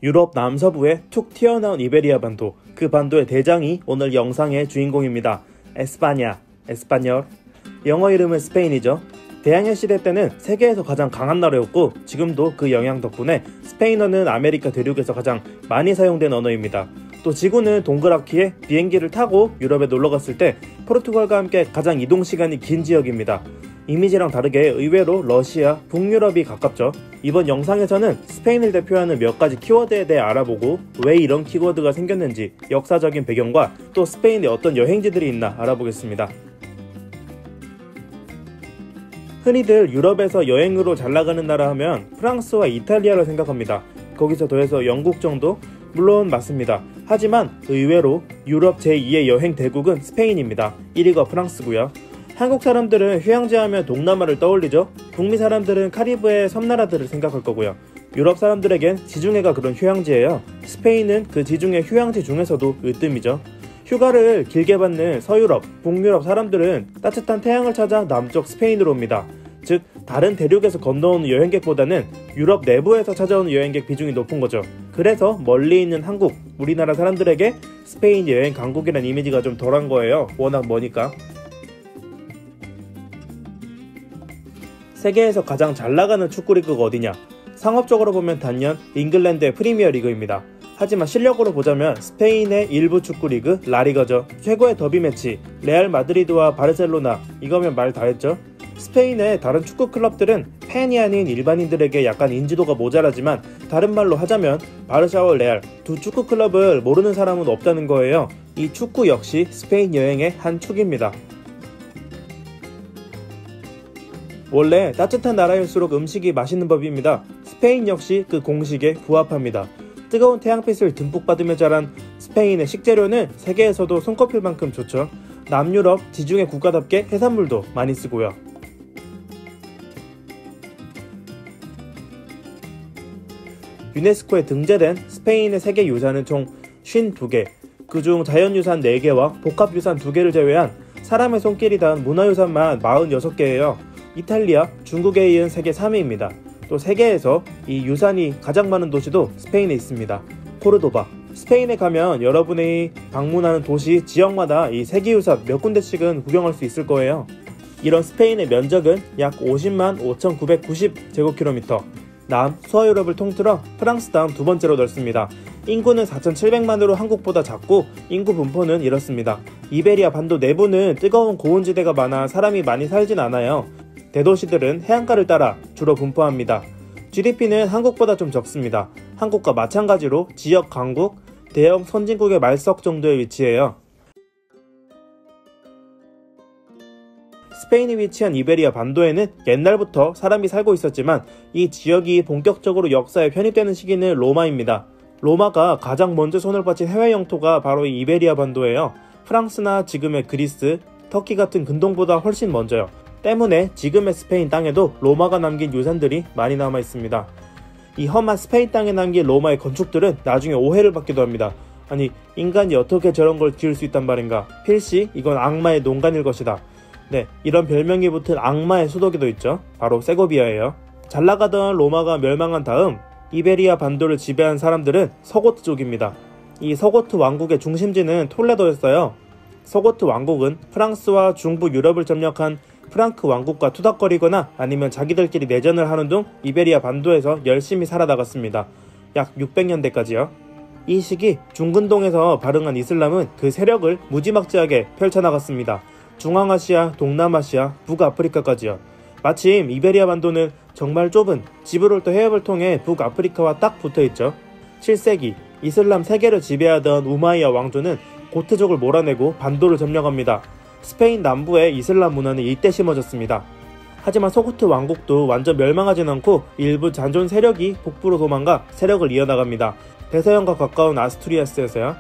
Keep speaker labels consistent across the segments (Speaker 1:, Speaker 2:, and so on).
Speaker 1: 유럽 남서부에 툭 튀어나온 이베리아 반도, 그 반도의 대장이 오늘 영상의 주인공입니다. 에스파냐, 에스파뇰. 영어 이름은 스페인이죠. 대항해 시대 때는 세계에서 가장 강한 나라였고 지금도 그 영향 덕분에 스페인어는 아메리카 대륙에서 가장 많이 사용된 언어입니다. 또 지구는 동그랗기에 비행기를 타고 유럽에 놀러갔을 때 포르투갈과 함께 가장 이동시간이 긴 지역입니다. 이미지랑 다르게 의외로 러시아, 북유럽이 가깝죠. 이번 영상에서는 스페인을 대표하는 몇 가지 키워드에 대해 알아보고 왜 이런 키워드가 생겼는지, 역사적인 배경과 또 스페인에 어떤 여행지들이 있나 알아보겠습니다. 흔히들 유럽에서 여행으로 잘 나가는 나라 하면 프랑스와 이탈리아를 생각합니다. 거기서 더해서 영국 정도? 물론 맞습니다. 하지만 의외로 유럽 제2의 여행 대국은 스페인입니다. 1위가 프랑스고요. 한국 사람들은 휴양지 하면 동남아를 떠올리죠. 북미 사람들은 카리브해 섬나라들을 생각할 거고요. 유럽 사람들에겐 지중해가 그런 휴양지예요. 스페인은 그 지중해 휴양지 중에서도 으뜸이죠. 휴가를 길게 받는 서유럽, 북유럽 사람들은 따뜻한 태양을 찾아 남쪽 스페인으로 옵니다. 즉 다른 대륙에서 건너오는 여행객보다는 유럽 내부에서 찾아오는 여행객 비중이 높은 거죠. 그래서 멀리 있는 한국, 우리나라 사람들에게 스페인 여행 강국이라는 이미지가 좀 덜한 거예요. 워낙 머니까. 세계에서 가장 잘 나가는 축구리그가 어디냐? 상업적으로 보면 단연 잉글랜드의 프리미어리그입니다. 하지만 실력으로 보자면 스페인의 일부 축구리그 라리가죠. 최고의 더비 매치 레알 마드리드와 바르셀로나, 이거면 말 다했죠. 스페인의 다른 축구 클럽들은 팬이 아닌 일반인들에게 약간 인지도가 모자라지만 다른 말로 하자면 바르샤와 레알 두 축구 클럽을 모르는 사람은 없다는 거예요. 이 축구 역시 스페인 여행의 한 축입니다. 원래 따뜻한 나라일수록 음식이 맛있는 법입니다. 스페인 역시 그 공식에 부합합니다. 뜨거운 태양빛을 듬뿍 받으며 자란 스페인의 식재료는 세계에서도 손꼽힐 만큼 좋죠. 남유럽 지중해 국가답게 해산물도 많이 쓰고요. 유네스코에 등재된 스페인의 세계유산은 총 52개, 그중 자연유산 4개와 복합유산 2개를 제외한 사람의 손길이 닿은 문화유산만 46개예요. 이탈리아, 중국에 이은 세계 3위입니다. 또 세계에서 이 유산이 가장 많은 도시도 스페인에 있습니다. 코르도바. 스페인에 가면 여러분이 방문하는 도시 지역마다 이 세계유산 몇 군데씩은 구경할 수 있을 거예요. 이런 스페인의 면적은 약 50만 5,990제곱킬로미터. 남, 수아유럽을 통틀어 프랑스 다음 두 번째로 넓습니다. 인구는 4,700만으로 한국보다 작고 인구 분포는 이렇습니다. 이베리아 반도 내부는 뜨거운 고온지대가 많아 사람이 많이 살진 않아요. 대도시들은 해안가를 따라 주로 분포합니다. GDP는 한국보다 좀 적습니다. 한국과 마찬가지로 지역 강국, 대형 선진국의 말석 정도에 위치해요. 스페인이 위치한 이베리아 반도에는 옛날부터 사람이 살고 있었지만 이 지역이 본격적으로 역사에 편입되는 시기는 로마입니다. 로마가 가장 먼저 손을 뻗친 해외 영토가 바로 이 이베리아 반도예요. 프랑스나 지금의 그리스, 터키 같은 근동보다 훨씬 먼저요. 때문에 지금의 스페인 땅에도 로마가 남긴 유산들이 많이 남아 있습니다. 이 험한 스페인 땅에 남긴 로마의 건축들은 나중에 오해를 받기도 합니다. 아니, 인간이 어떻게 저런 걸 지을 수 있단 말인가? 필시 이건 악마의 농간일 것이다. 네, 이런 별명이 붙은 악마의 수도기도 있죠. 바로 세고비아예요. 잘 나가던 로마가 멸망한 다음 이베리아 반도를 지배한 사람들은 서고트족입니다. 이 서고트 왕국의 중심지는 톨레도였어요. 서고트 왕국은 프랑스와 중부 유럽을 점령한 프랑크 왕국과 투닥거리거나 아니면 자기들끼리 내전을 하는 등 이베리아 반도에서 열심히 살아나갔습니다. 약 600년대까지요. 이 시기 중근동에서 발흥한 이슬람은 그 세력을 무지막지하게 펼쳐나갔습니다. 중앙아시아, 동남아시아, 북아프리카까지요. 마침 이베리아 반도는 정말 좁은 지브롤터 해협을 통해 북아프리카와 딱 붙어있죠. 7세기 이슬람 세계를 지배하던 우마이야 왕조는 고트족을 몰아내고 반도를 점령합니다. 스페인 남부에 이슬람 문화는 이때 심어졌습니다. 하지만 서고트 왕국도 완전 멸망하진 않고 일부 잔존 세력이 북부로 도망가 세력을 이어나갑니다. 대서양과 가까운 아스투리아스에서요.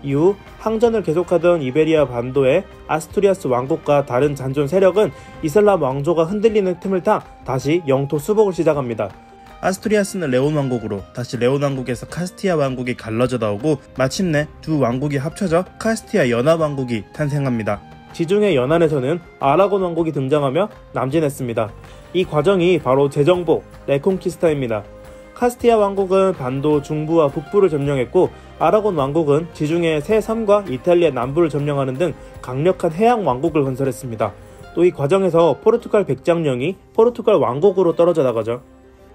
Speaker 1: 이후 항전을 계속하던 이베리아 반도의 아스투리아스 왕국과 다른 잔존 세력은 이슬람 왕조가 흔들리는 틈을 타 다시 영토 수복을 시작합니다. 아스투리아스는 레온 왕국으로, 다시 레온 왕국에서 카스티아 왕국이 갈라져 나오고 마침내 두 왕국이 합쳐져 카스티아 연합 왕국이 탄생합니다. 지중해 연안에서는 아라곤 왕국이 등장하며 남진했습니다. 이 과정이 바로 재정복, 레콘키스타입니다. 카스티아 왕국은 반도 중부와 북부를 점령했고 아라곤 왕국은 지중해 세 섬과 이탈리아 남부를 점령하는 등 강력한 해양 왕국을 건설했습니다. 또 이 과정에서 포르투갈 백장령이 포르투갈 왕국으로 떨어져 나가죠.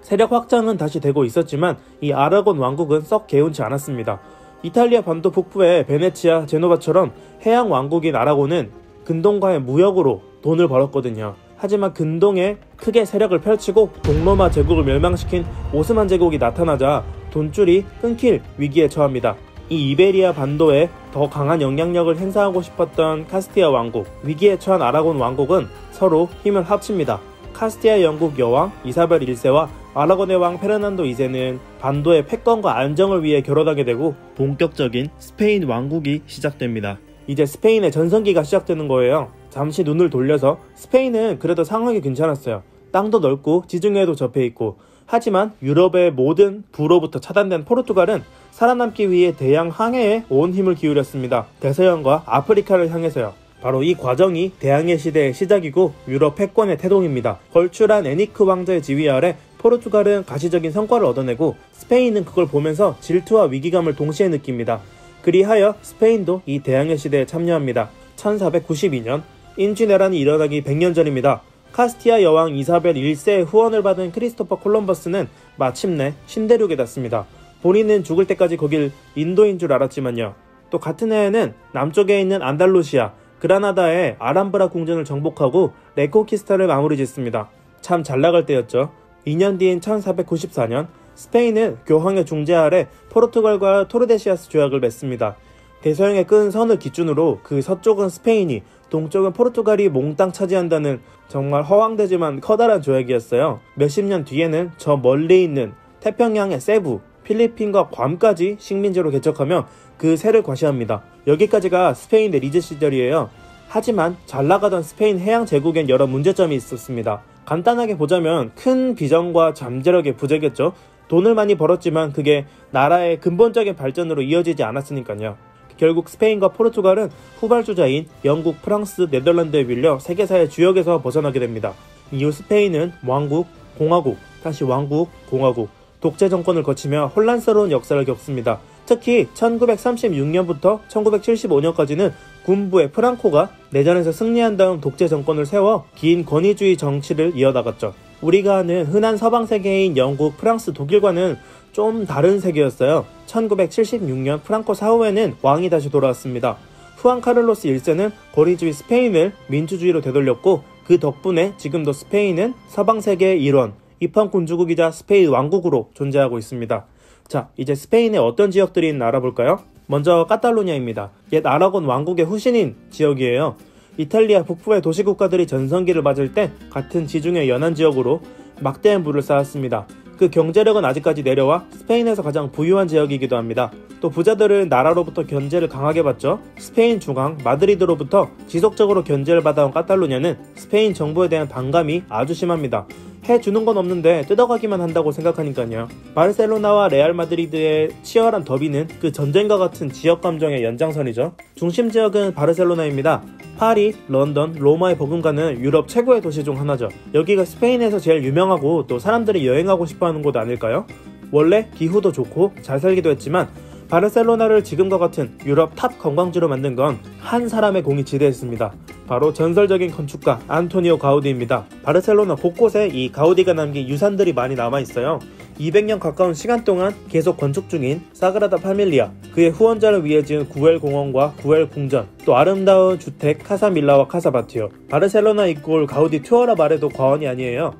Speaker 1: 세력 확장은 다시 되고 있었지만 이 아라곤 왕국은 썩 개운치 않았습니다. 이탈리아 반도 북부의 베네치아, 제노바처럼 해양 왕국인 아라곤은 근동과의 무역으로 돈을 벌었거든요. 하지만 근동에 크게 세력을 펼치고 동로마 제국을 멸망시킨 오스만 제국이 나타나자 돈줄이 끊길 위기에 처합니다. 이 이베리아 반도에 더 강한 영향력을 행사하고 싶었던 카스티아 왕국, 위기에 처한 아라곤 왕국은 서로 힘을 합칩니다. 카스티아 영국 여왕 이사벨 1세와 아라곤의 왕 페르난도 2세는 반도의 패권과 안정을 위해 결혼하게 되고 본격적인 스페인 왕국이 시작됩니다. 이제 스페인의 전성기가 시작되는 거예요. 잠시 눈을 돌려서 스페인은 그래도 상황이 괜찮았어요. 땅도 넓고 지중해에도 접해있고. 하지만 유럽의 모든 부로부터 차단된 포르투갈은 살아남기 위해 대양 항해에 온 힘을 기울였습니다. 대서양과 아프리카를 향해서요. 바로 이 과정이 대항해 시대의 시작이고 유럽 패권의 태동입니다. 걸출한 에니크 왕자의 지휘 아래 포르투갈은 가시적인 성과를 얻어내고 스페인은 그걸 보면서 질투와 위기감을 동시에 느낍니다. 그리하여 스페인도 이 대항해 시대에 참여합니다. 1492년 인주내란이 일어나기 100년 전입니다. 카스티아 여왕 이사벨 1세의 후원을 받은 크리스토퍼 콜럼버스는 마침내 신대륙에 닿습니다. 본인은 죽을 때까지 거길 인도인 줄 알았지만요. 또 같은 해에는 남쪽에 있는 안달루시아, 그라나다의 아람브라 궁전을 정복하고 레코키스타를 마무리 짓습니다. 참 잘나갈 때였죠. 2년 뒤인 1494년 스페인은 교황의 중재 아래 포르투갈과 토르데시아스 조약을 맺습니다. 대서양에 끈 선을 기준으로 그 서쪽은 스페인이, 동쪽은 포르투갈이 몽땅 차지한다는 정말 허황되지만 커다란 조약이었어요. 몇십 년 뒤에는 저 멀리 있는 태평양의 세부, 필리핀과 괌까지 식민지로 개척하며 그 세를 과시합니다. 여기까지가 스페인의 리즈 시절이에요. 하지만 잘나가던 스페인 해양 제국엔 여러 문제점이 있었습니다. 간단하게 보자면 큰 비전과 잠재력의 부재겠죠. 돈을 많이 벌었지만 그게 나라의 근본적인 발전으로 이어지지 않았으니까요. 결국 스페인과 포르투갈은 후발주자인 영국, 프랑스, 네덜란드에 밀려 세계사의 주역에서 벗어나게 됩니다. 이후 스페인은 왕국, 공화국, 다시 왕국, 공화국, 독재 정권을 거치며 혼란스러운 역사를 겪습니다. 특히 1936년부터 1975년까지는 군부의 프랑코가 내전에서 승리한 다음 독재 정권을 세워 긴 권위주의 정치를 이어나갔죠. 우리가 아는 흔한 서방 세계인 영국, 프랑스, 독일과는 좀 다른 세계였어요. 1976년 프랑코 사후에는 왕이 다시 돌아왔습니다. 후안 카를로스 1세는 권위주의 스페인을 민주주의로 되돌렸고 그 덕분에 지금도 스페인은 서방 세계의 일원, 입헌군주국이자 스페인 왕국으로 존재하고 있습니다. 자, 이제 스페인의 어떤 지역들이 있나 알아볼까요? 먼저 카탈루냐입니다. 옛 아라곤 왕국의 후신인 지역이에요. 이탈리아 북부의 도시국가들이 전성기를 맞을 때 같은 지중해 연안 지역으로 막대한 부를 쌓았습니다. 그 경제력은 아직까지 내려와 스페인에서 가장 부유한 지역이기도 합니다. 또 부자들은 나라로부터 견제를 강하게 받죠. 스페인 중앙 마드리드로부터 지속적으로 견제를 받아온 카탈루냐는 스페인 정부에 대한 반감이 아주 심합니다. 해주는 건 없는데 뜯어가기만 한다고 생각하니까요. 바르셀로나와 레알 마드리드의 치열한 더비는 그 전쟁과 같은 지역 감정의 연장선이죠. 중심 지역은 바르셀로나입니다. 파리, 런던, 로마의 버금가는 유럽 최고의 도시 중 하나죠. 여기가 스페인에서 제일 유명하고 또 사람들이 여행하고 싶어하는 곳 아닐까요? 원래 기후도 좋고 잘 살기도 했지만 바르셀로나를 지금과 같은 유럽 탑 관광지로 만든 건 한 사람의 공이 지대했습니다. 바로 전설적인 건축가 안토니오 가우디입니다. 바르셀로나 곳곳에 이 가우디가 남긴 유산들이 많이 남아있어요. 200년 가까운 시간 동안 계속 건축 중인 사그라다 파밀리아, 그의 후원자를 위해 지은 구엘 공원과 구엘 궁전, 또 아름다운 주택 카사밀라와 카사바티오, 바르셀로나 이꼴 가우디 투어라 말해도 과언이 아니에요.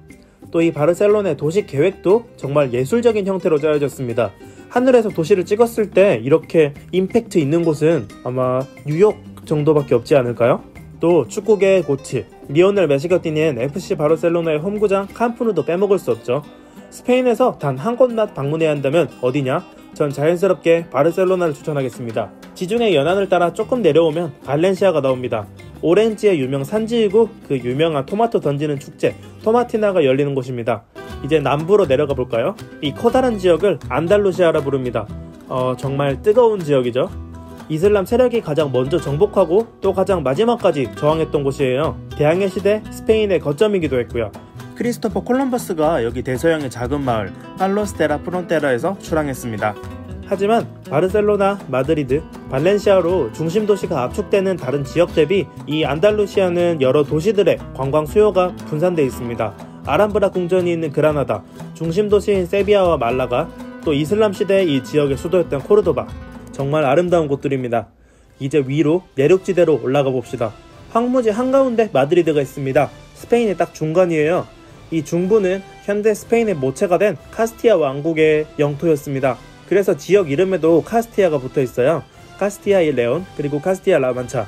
Speaker 1: 또 이 바르셀로나의 도시 계획도 정말 예술적인 형태로 짜여졌습니다. 하늘에서 도시를 찍었을 때 이렇게 임팩트 있는 곳은 아마 뉴욕 정도밖에 없지 않을까요? 또 축구계의 고치, 리오넬 메시가 뛰는 FC 바르셀로나의 홈구장 캄프누도 빼먹을 수 없죠. 스페인에서 단 한 곳만 방문해야 한다면 어디냐? 전 자연스럽게 바르셀로나를 추천하겠습니다. 지중해 연안을 따라 조금 내려오면 발렌시아가 나옵니다. 오렌지의 유명 산지이고 그 유명한 토마토 던지는 축제 토마티나가 열리는 곳입니다. 이제 남부로 내려가 볼까요? 이 커다란 지역을 안달루시아라 부릅니다. 정말 뜨거운 지역이죠. 이슬람 세력이 가장 먼저 정복하고 또 가장 마지막까지 저항했던 곳이에요. 대항해 시대 스페인의 거점이기도 했고요. 크리스토퍼 콜럼버스가 여기 대서양의 작은 마을 팔로스 데라 프론테라에서 출항했습니다. 하지만 바르셀로나, 마드리드, 발렌시아로 중심 도시가 압축되는 다른 지역 대비 이 안달루시아는 여러 도시들의 관광 수요가 분산되어 있습니다. 아람브라 궁전이 있는 그라나다, 중심 도시인 세비야와 말라가, 또 이슬람 시대의 이 지역의 수도였던 코르도바, 정말 아름다운 곳들입니다. 이제 위로 내륙지대로 올라가 봅시다. 황무지 한가운데 마드리드가 있습니다. 스페인의 딱 중간이에요. 이 중부는 현대 스페인의 모체가 된 카스티아 왕국의 영토였습니다. 그래서 지역 이름에도 카스티아가 붙어 있어요. 카스티아 이 레온, 그리고 카스티아 라만차.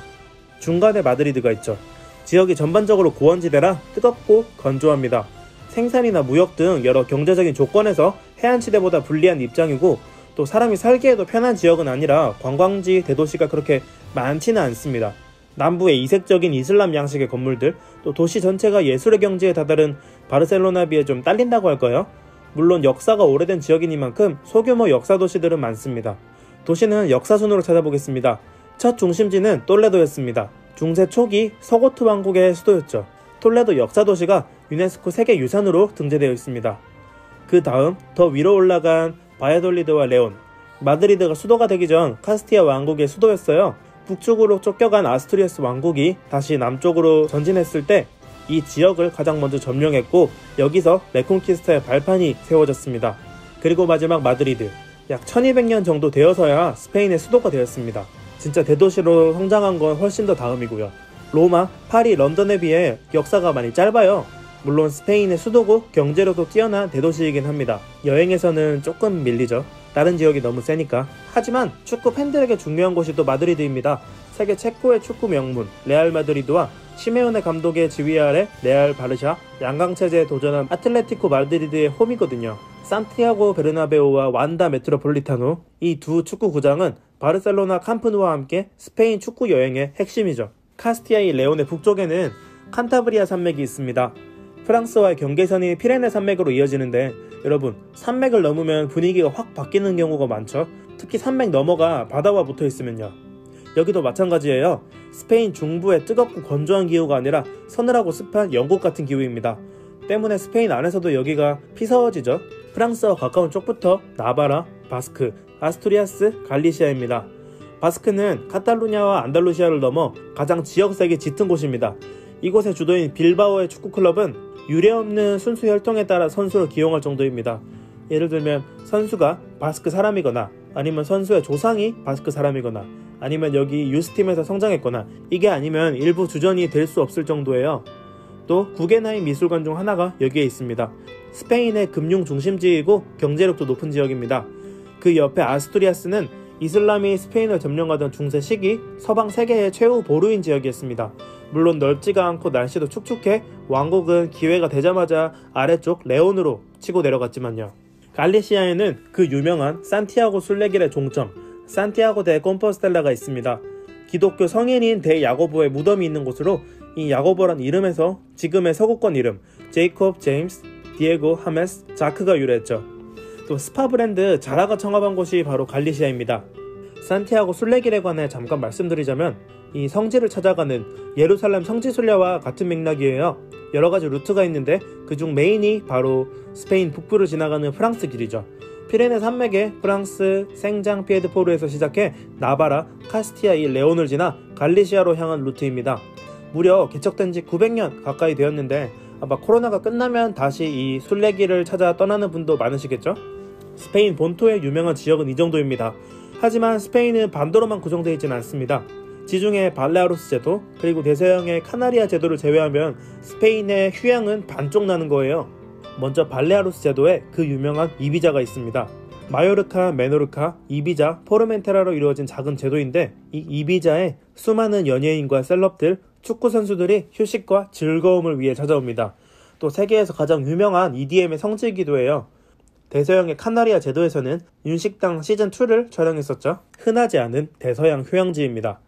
Speaker 1: 중간에 마드리드가 있죠. 지역이 전반적으로 고원지대라 뜨겁고 건조합니다. 생산이나 무역 등 여러 경제적인 조건에서 해안지대보다 불리한 입장이고, 또 사람이 살기에도 편한 지역은 아니라 관광지 대도시가 그렇게 많지는 않습니다. 남부의 이색적인 이슬람 양식의 건물들, 또 도시 전체가 예술의 경지에 다다른 바르셀로나에 비해 좀 딸린다고 할까요? 물론 역사가 오래된 지역이니만큼 소규모 역사 도시들은 많습니다. 도시는 역사순으로 찾아보겠습니다. 첫 중심지는 톨레도였습니다. 중세 초기 서고트 왕국의 수도였죠. 톨레도 역사 도시가 유네스코 세계유산으로 등재되어 있습니다. 그 다음 더 위로 올라간 바야돌리드와 레온, 마드리드가 수도가 되기 전 카스티아 왕국의 수도였어요. 북쪽으로 쫓겨간 아스투리아스 왕국이 다시 남쪽으로 전진했을 때 이 지역을 가장 먼저 점령했고, 여기서 레콘키스타의 발판이 세워졌습니다. 그리고 마지막 마드리드, 약 1200년 정도 되어서야 스페인의 수도가 되었습니다. 진짜 대도시로 성장한 건 훨씬 더 다음이고요. 로마, 파리, 런던에 비해 역사가 많이 짧아요. 물론 스페인의 수도고 경제력도 뛰어난 대도시이긴 합니다. 여행에서는 조금 밀리죠. 다른 지역이 너무 세니까. 하지만 축구 팬들에게 중요한 곳이 또 마드리드입니다. 세계 최고의 축구 명문 레알 마드리드와 시메오네 감독의 지휘 아래 레알 바르샤, 양강체제에 도전한 아틀레티코 마드리드의 홈이거든요. 산티아고 베르나베우와 완다 메트로폴리타노, 이 두 축구구장은 바르셀로나 캄프누와 함께 스페인 축구 여행의 핵심이죠. 카스티아이 레온의 북쪽에는 칸타브리아 산맥이 있습니다. 프랑스와의 경계선이 피레네 산맥으로 이어지는데, 여러분, 산맥을 넘으면 분위기가 확 바뀌는 경우가 많죠. 특히 산맥 너머가 바다와 붙어 있으면요. 여기도 마찬가지예요. 스페인 중부의 뜨겁고 건조한 기후가 아니라 서늘하고 습한 영국 같은 기후입니다. 때문에 스페인 안에서도 여기가 피서워지죠. 프랑스와 가까운 쪽부터 나바라, 바스크, 아스투리아스, 갈리시아입니다. 바스크는 카탈루냐와 안달루시아를 넘어 가장 지역색이 짙은 곳입니다. 이곳의 주도인 빌바오의 축구클럽은 유례없는 순수 혈통에 따라 선수를 기용할 정도입니다. 예를 들면 선수가 바스크 사람이거나, 아니면 선수의 조상이 바스크 사람이거나, 아니면 여기 유스팀에서 성장했거나, 이게 아니면 일부 주전이 될 수 없을 정도예요. 또 구겐하임 미술관 중 하나가 여기에 있습니다. 스페인의 금융 중심지이고 경제력도 높은 지역입니다. 그 옆에 아스투리아스는 이슬람이 스페인을 점령하던 중세 시기 서방 세계의 최후 보루인 지역이었습니다. 물론 넓지가 않고 날씨도 축축해 왕국은 기회가 되자마자 아래쪽 레온으로 치고 내려갔지만요. 갈리시아에는 그 유명한 산티아고 순례길의 종점 산티아고 데 콤포스텔라가 있습니다. 기독교 성인인 대야고보의 무덤이 있는 곳으로 이 야고보란 이름에서 지금의 서구권 이름 제이콥, 제임스, 디에고, 하메스, 자크가 유래했죠. 또 스파 브랜드 자라가 창업한 곳이 바로 갈리시아입니다. 산티아고 순례길에 관해 잠깐 말씀드리자면, 이 성지를 찾아가는 예루살렘 성지 순례와 같은 맥락이에요. 여러가지 루트가 있는데 그중 메인이 바로 스페인 북부를 지나가는 프랑스 길이죠. 피레네 산맥의 프랑스 생장 피에드포르에서 시작해 나바라, 카스티아 이 레온을 지나 갈리시아로 향한 루트입니다. 무려 개척된 지 900년 가까이 되었는데 아마 코로나가 끝나면 다시 이 순례길을 찾아 떠나는 분도 많으시겠죠? 스페인 본토의 유명한 지역은 이 정도입니다. 하지만 스페인은 반도로만 구성되어 있지는 않습니다. 지중해 발레아로스 제도, 그리고 대서양의 카나리아 제도를 제외하면 스페인의 휴양은 반쪽 나는 거예요. 먼저 발레아로스 제도에 그 유명한 이비자가 있습니다. 마요르카, 메노르카, 이비자, 포르멘테라로 이루어진 작은 제도인데, 이 이비자에 수많은 연예인과 셀럽들, 축구 선수들이 휴식과 즐거움을 위해 찾아옵니다. 또 세계에서 가장 유명한 EDM의 성지이기도 해요. 대서양의 카나리아 제도에서는 윤식당 시즌2를 촬영했었죠. 흔하지 않은 대서양 휴양지입니다.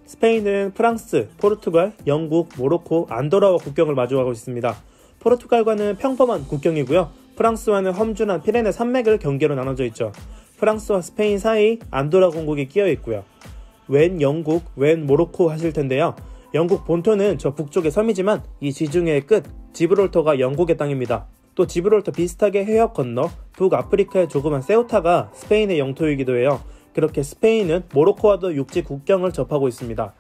Speaker 1: 스페인은 프랑스, 포르투갈, 영국, 모로코, 안도라와 국경을 마주하고 있습니다. 포르투갈과는 평범한 국경이고요. 프랑스와는 험준한 피레네 산맥을 경계로 나눠져 있죠. 프랑스와 스페인 사이 안도라 공국이 끼어 있고요. 웬 영국, 웬 모로코 하실 텐데요. 영국 본토는 저 북쪽의 섬이지만 이 지중해의 끝 지브롤터가 영국의 땅입니다. 또 지브롤터 비슷하게 해협 건너 북아프리카의 조그만 세우타가 스페인의 영토이기도 해요. 그렇게 스페인은 모로코와도 육지 국경을 접하고 있습니다.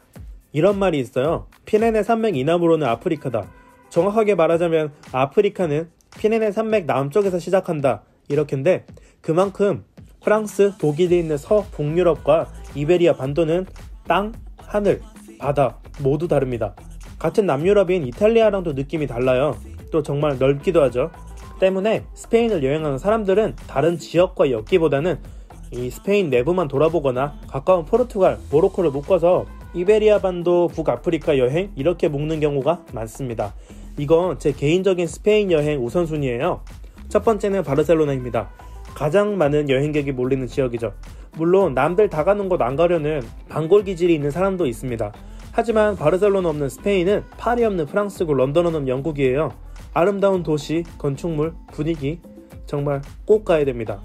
Speaker 1: 이런 말이 있어요. 피레네 산맥 이남으로는 아프리카다. 정확하게 말하자면 아프리카는 피레네 산맥 남쪽에서 시작한다 이렇게인데, 그만큼 프랑스, 독일이 있는 서북유럽과 이베리아 반도는 땅, 하늘, 바다 모두 다릅니다. 같은 남유럽인 이탈리아랑도 느낌이 달라요. 또 정말 넓기도 하죠. 때문에 스페인을 여행하는 사람들은 다른 지역과 엮기보다는 이 스페인 내부만 돌아보거나 가까운 포르투갈, 모로코를 묶어서 이베리아 반도, 북아프리카 여행 이렇게 묶는 경우가 많습니다. 이건 제 개인적인 스페인 여행 우선순위예요. 첫 번째는 바르셀로나입니다. 가장 많은 여행객이 몰리는 지역이죠. 물론 남들 다 가는 곳 안 가려는 반골 기질이 있는 사람도 있습니다. 하지만 바르셀로나 없는 스페인은 파리 없는 프랑스고 런던 없는 영국이에요. 아름다운 도시, 건축물, 분위기 정말 꼭 가야 됩니다.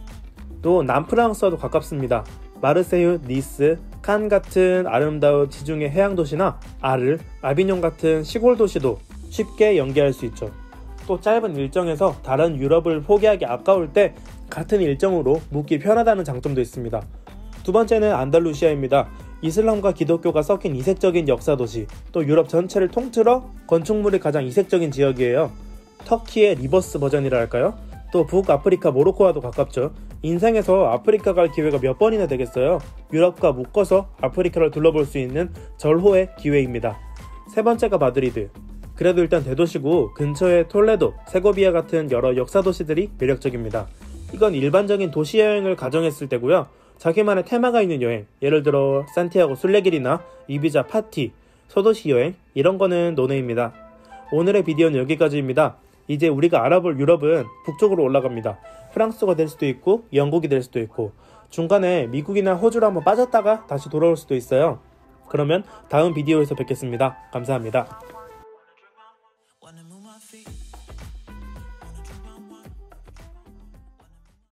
Speaker 1: 또 남프랑스와도 가깝습니다. 마르세유, 니스, 칸 같은 아름다운 지중해 해양 도시나 아르, 아비뇽 같은 시골 도시도 쉽게 연계할 수 있죠. 또 짧은 일정에서 다른 유럽을 포기하기 아까울 때 같은 일정으로 묵기 편하다는 장점도 있습니다. 두 번째는 안달루시아입니다. 이슬람과 기독교가 섞인 이색적인 역사 도시, 또 유럽 전체를 통틀어 건축물이 가장 이색적인 지역이에요. 터키의 리버스 버전이라 할까요? 또 북아프리카 모로코와도 가깝죠. 인생에서 아프리카 갈 기회가 몇 번이나 되겠어요. 유럽과 묶어서 아프리카를 둘러볼 수 있는 절호의 기회입니다. 세 번째가 마드리드. 그래도 일단 대도시고 근처에 톨레도, 세고비아 같은 여러 역사 도시들이 매력적입니다. 이건 일반적인 도시 여행을 가정했을 때고요. 자기만의 테마가 있는 여행, 예를 들어 산티아고 순례길이나 이비자 파티, 소도시 여행 이런 거는 노네입니다. 오늘의 비디오는 여기까지입니다. 이제 우리가 알아볼 유럽은 북쪽으로 올라갑니다. 프랑스가 될 수도 있고 영국이 될 수도 있고 중간에 미국이나 호주로 한번 빠졌다가 다시 돌아올 수도 있어요. 그러면 다음 비디오에서 뵙겠습니다. 감사합니다.